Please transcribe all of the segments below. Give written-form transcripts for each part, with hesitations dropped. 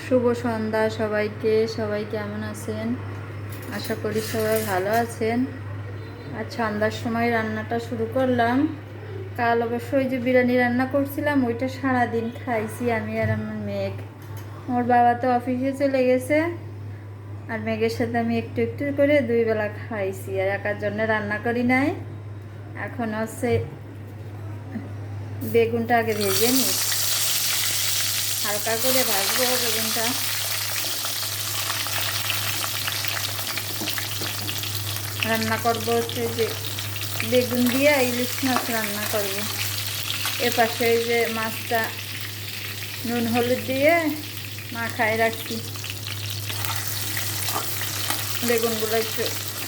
শুভ সন্ধ্যা সবাইকে। সবাই কেমন আছেন? আশা করি সবাই ভালো আছেন। আজ সন্ধ্যার সময় রান্নাটা শুরু করলাম। কাল অবশ্য ওই যে বিরিয়ানি রান্না করছিলাম, ওইটা সারাদিন খাইছি আমি আর আমার মেঘ। ওর বাবা তো অফিসে চলে গেছে, আর মেঘের সাথে আমি একটু একটু করে 2 বেলা খাইছি, আর একার জন্য রান্না করি নাই। এখন হচ্ছে বেগুনটা আগে ভেজে নিই, হালকা করে ভাজবো বেগুনটা। রান্না করবো হচ্ছে যে বেগুন দিয়ে ইলিশ মাছ রান্না করব। এর পাশে এই যে মাছটা নুন হলুদ দিয়ে মাখায় রাখছি। বেগুনগুলো একটু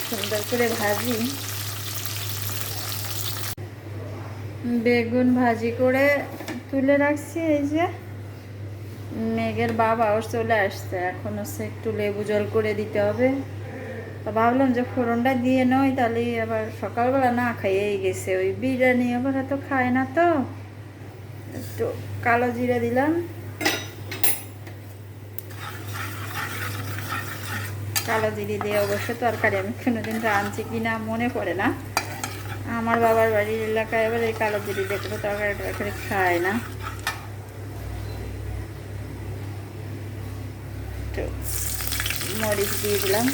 সুন্দর করে ভাজি। বেগুন ভাজি করে তুলে রাখছি। এই যে মেঘের বাবাও চলে আসছে, এখন হচ্ছে একটু লেবু জল করে দিতে হবে। তো ভাবলাম যে ফোড়নটা দিয়ে নয়, তাহলে আবার সকালবেলা না খাইয়েই গেছে। ওই বিরিয়ানি আবার এত খায় না, তো একটু কালো জিরে দিলাম। কালো জিরে দিয়ে অবশ্য তরকারি আমি কোনোদিন রাঁধছি কিনা মনে পড়ে না। আমার বাবার বাড়ির এলাকায় এবার এই কালো জিরে দিয়ে কোনো তরকারি টরকারি খায় না। একটু মরিচ দিয়ে দিলাম।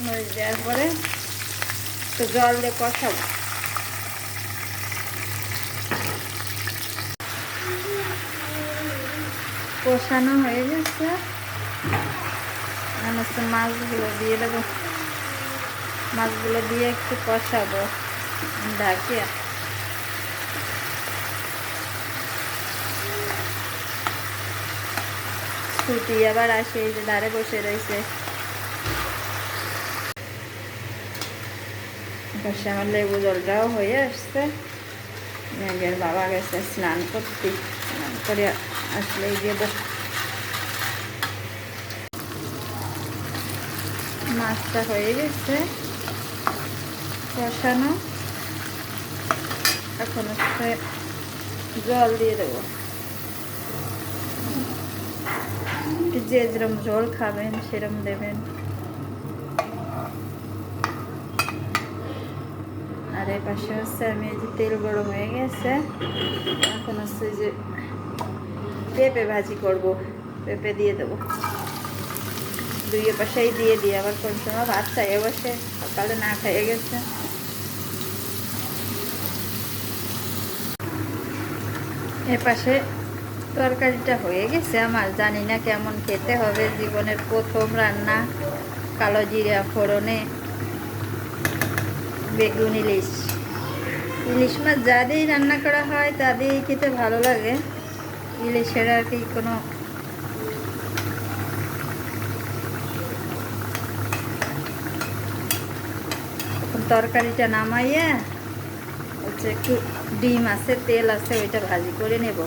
মরিচ দেওয়ার পরে একটু জল দিয়ে কষাবো। কষানো হয়ে গেছে, হচ্ছে মাছগুলো দিয়ে দেবো। মাছগুলো দিয়ে একটু কষাবো ঢাকে। ছুটি আবার আসে, এই যে ধারে বসে রয়েছে। পাশে আমার লেবু জলটাও হয়ে আসছে। মেঘের বাবা গেছে স্নান করতে, স্নান করে আসলেই দেব। মাছটা হয়ে গেছে কষানো, এখন হচ্ছে জল দিয়ে দেবো। যে যেরকম ঝোল খাবেন সেরকম দেবেন। আর এই পাশে হচ্ছে আমি এই যে তেল গরম হয়ে গেছে, এখন হচ্ছে যে পেঁপে ভাজি করব। পেঁপে দিয়ে দেবো, দুই পাশেই দিয়ে দিই। আবার কোন সময় ভাত খাইয়ে বসে, সকালে না খাইয়ে গেছে। এ পাশে তরকারিটা হয়ে গেছে আমার। জানি না কেমন খেতে হবে, জীবনের প্রথম রান্না। কালো জিরা ফোড়নে বেগুন ইলিশ। ইলিশ মাছ যা দিয়েই রান্না করা হয় তা দিয়েই খেতে ভালো লাগে। ইলিশের আর কি কোনো তরকারিটা নামাইয়া হচ্ছে একটু ডিম আছে, তেল আছে, ওইটা ভাজি করে নেব।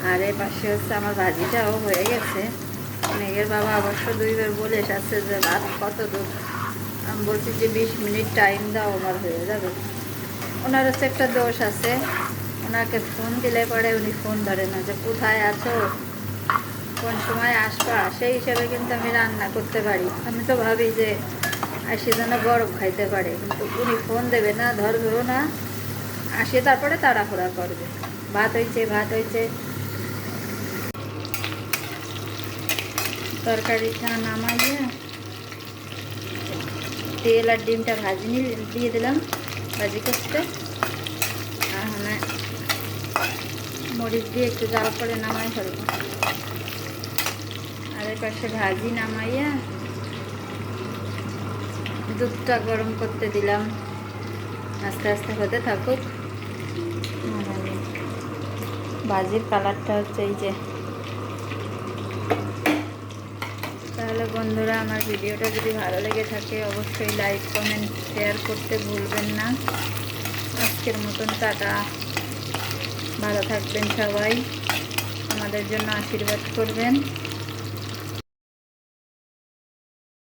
আর এর পাশে হচ্ছে আমার ভাজিটাও হয়ে গেছে। মেঘের বাবা অবশ্য 2 বার বলে এসেছে যে রাত কত দূর। আমি বলছি যে 20 মিনিট টাইম দাও, আমার হয়ে যাবে। ওনার হচ্ছে একটা দোষ আছে, ওনাকে ফোন দিলে পরে উনি ফোন ধরে না, যে কোথায় আছো, কোন সময় আসবা। সেই হিসাবে কিন্তু আমি রান্না করতে পারি। আমি তো ভাবি যে আসে যেন গরম খাইতে পারে, কিন্তু উনি ফোন দেবে না, ধরবেও না, আসে তারপরে তাড়াহুড়া করবে। ভাত হয়েছে, ভাত হয়েছে। তরকারিটা নামাইয়ে তেল আর ডিমটা ভাজি দিয়ে দিলাম ভাজি করতে। আর হ্যাঁ মরিচ দিয়ে একটু জাল করে নামাই ফেলব। আর এর পাশে ভাজি নামাইয়া দুধটা গরম করতে দিলাম, আস্তে আস্তে হতে থাকুক। ভাজির কালারটা হচ্ছে এই যে। তাহলে বন্ধুরা, আমার ভিডিওটা যদি ভালো লেগে থাকে অবশ্যই লাইক কমেন্ট শেয়ার করতে ভুলবেন না। আজকের মতন টাটা, ভালো থাকবেন সবাই, আমাদের জন্য আশীর্বাদ করবেন।